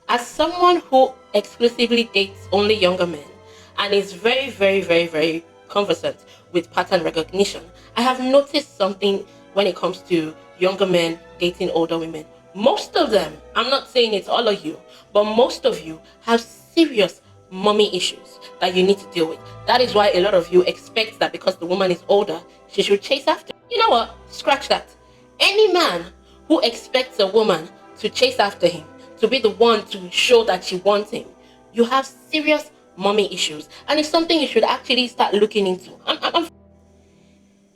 As someone who exclusively dates only younger men and is very, very, very, very conversant with pattern recognition, I have noticed something when it comes to younger men dating older women. Most of them, I'm not saying it's all of you, but most of you have serious mommy issues that you need to deal with. That is why a lot of you expect that because the woman is older, she should chase after. You know what? Scratch that. Any man who expects a woman to chase after him, to be the one to show that she wants him, you have serious mommy issues. And it's something you should actually start looking into. A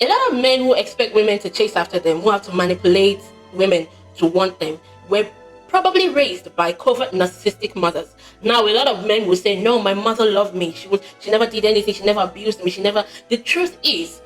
lot of men who expect women to chase after them, who have to manipulate women to want them, were probably raised by covert narcissistic mothers. Now, a lot of men will say, no, my mother loved me. She never did anything. She never abused me. The truth is,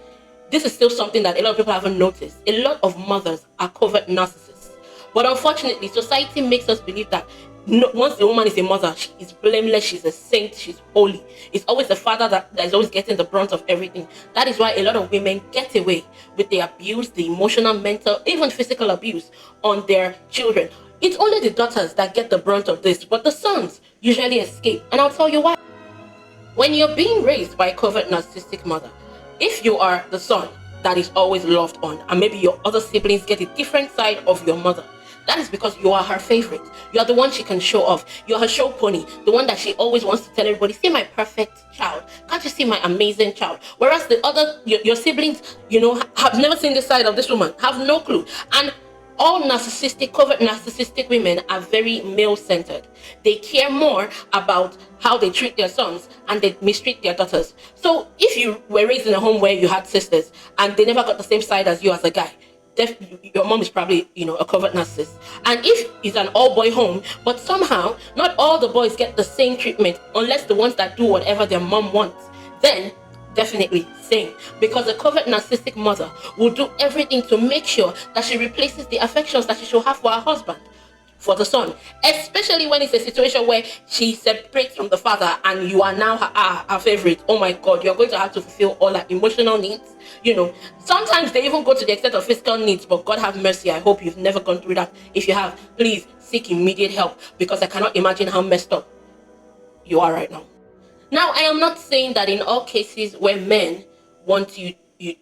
this is still something that a lot of people haven't noticed. A lot of mothers are covert narcissists. But unfortunately, society makes us believe that once the woman is a mother, she is blameless, she's a saint, she's holy. It's always the father that is always getting the brunt of everything. That is why a lot of women get away with the abuse, the emotional, mental, even physical abuse on their children. It's only the daughters that get the brunt of this, but the sons usually escape. And I'll tell you why. When you're being raised by a covert narcissistic mother, if you are the son that is always loved on, and maybe your other siblings get a different side of your mother, that is because you are her favorite. You are the one she can show off. You're her show pony, the one that she always wants to tell everybody, see my perfect child. Can't you see my amazing child? Whereas the other, your siblings, have never seen this side of this woman, have no clue. And all covert narcissistic women are very male-centered. They care more about how they treat their sons and they mistreat their daughters. So if you were raised in a home where you had sisters and they never got the same side as you as a guy, your mom is probably, a covert narcissist. And if it's an all-boy home, but somehow not all the boys get the same treatment, unless the ones that do whatever their mom wants, then definitely same. Because a covert narcissistic mother will do everything to make sure that she replaces the affections that she should have for her husband, for the son, especially when it's a situation where she separates from the father and you are now her favorite. Oh my God, you're going to have to fulfill all her emotional needs. Sometimes they even go to the extent of physical needs, but God have mercy. I hope you've never gone through that. If you have, please seek immediate help, because I cannot imagine how messed up you are right now. Now, I am not saying that in all cases where men want you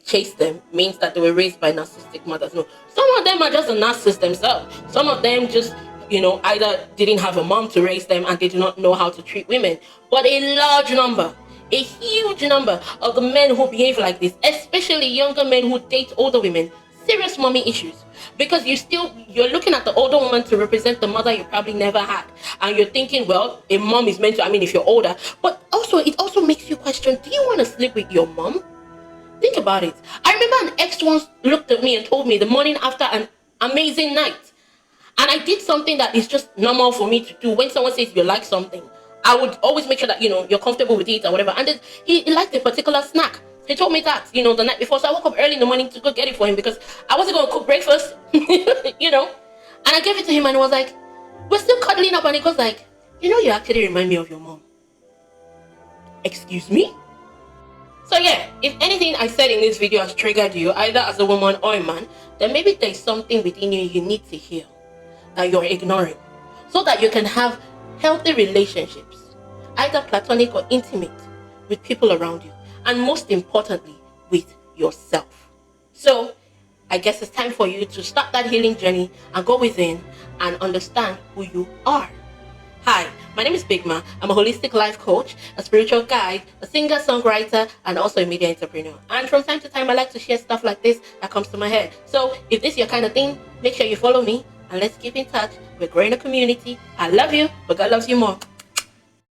chase them means that they were raised by narcissistic mothers. No, some of them are just a narcissist themselves. Some of them just either didn't have a mom to raise them and they do not know how to treat women. But a large number, a huge number of the men who behave like this, especially younger men who date older women, serious mommy issues. Because you're looking at the older woman to represent the mother you probably never had. And you're thinking, well, a mom is meant to, if you're older. But it also makes you question, do you want to sleep with your mom? Think about it. I remember an ex once looked at me and told me the morning after an amazing night, and I did something that is just normal for me to do. When someone says you like something, I would always make sure that you're comfortable with it or whatever. And then he liked a particular snack. He told me that the night before, so I woke up early in the morning to go get it for him because I wasn't going to cook breakfast, And I gave it to him and he was like, we're still cuddling up, and he goes like, you actually remind me of your mom. Excuse me? So yeah, if anything I said in this video has triggered you, either as a woman or a man, then maybe there's something within you need to heal that you're ignoring, so that you can have healthy relationships, either platonic or intimate, with people around you, and most importantly, with yourself. So I guess it's time for you to start that healing journey and go within and understand who you are. Hi, my name is Bigma. I'm a holistic life coach, a spiritual guide, a singer-songwriter, and also a media entrepreneur. And from time to time, I like to share stuff like this that comes to my head. So if this is your kind of thing, make sure you follow me and let's keep in touch. We're growing a community. I love you, but God loves you more.